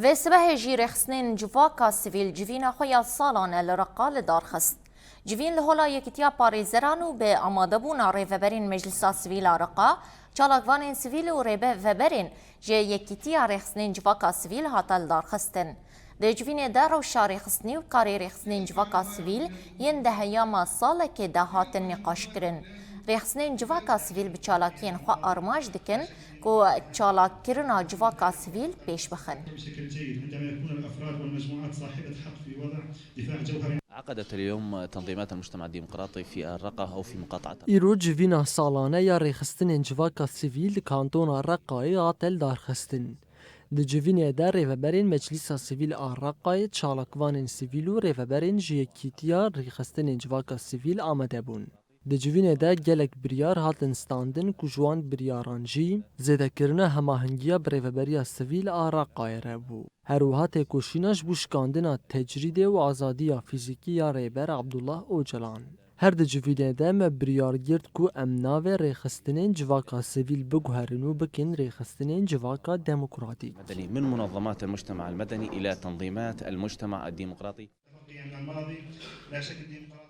و سبه جیره خسنین جواکا سیویل جوین خویا سالانه لرقا لدارخست. جوین لحولا یکیتیا پاریزرانو به آماده بونا ریوبرین مجلسا سیویل رقا چالاکوانین سیویل و ریوبرین جه یکیتیا رخسنین جواکا سیویل هاتل دارخستن. ده جوین در و شاری خسنی و کاری رخسنین جواکا سیویل ین ده هیاما ساله که ده هاتن نقاش کرن. رخصنین جواکا سیویل به چالاکین خوا آرماج دکن که چالاک کرنا جواکا سیویل پیش بخن. بشكل جيد عندما يكون الأفراد والمجموعات صاحبة حق في وضع دفاع جوهري. عقدت اليوم تنظيمات المجتمع الديمقراطي في الرقة أو في مقاطعة ایرو جوینا سالانه یا ریخستن جواکا سیویل کانتون رقای آتل دارخستن. د جوین در ریوبرین مجلس سیویل رقای چالاکوان سیویل و ریوبرین جیکیتیا ریخستن جواکا سیویل آمده بون. د جوین ده گلک بریار هاتن ستاندن کجوان بریارانجی زده کرنه هماهنگیا بریوبریا سیویل رقای را بو. هروها تکوشیناش بوشکاندنا تجرید و آزادیا فیزیکی یا ریبر عبدالله اوجلان. هر د جوین ده مبریار گرد کو امناو ریخستنین جواکا سیویل بگوهرنو بکن ریخستنین جواکا دموکراتیک. من منظمات المجتمع المدني إلى تنظيمات المجتمع الديمقراطي. الماضي لا شك الديمقراطية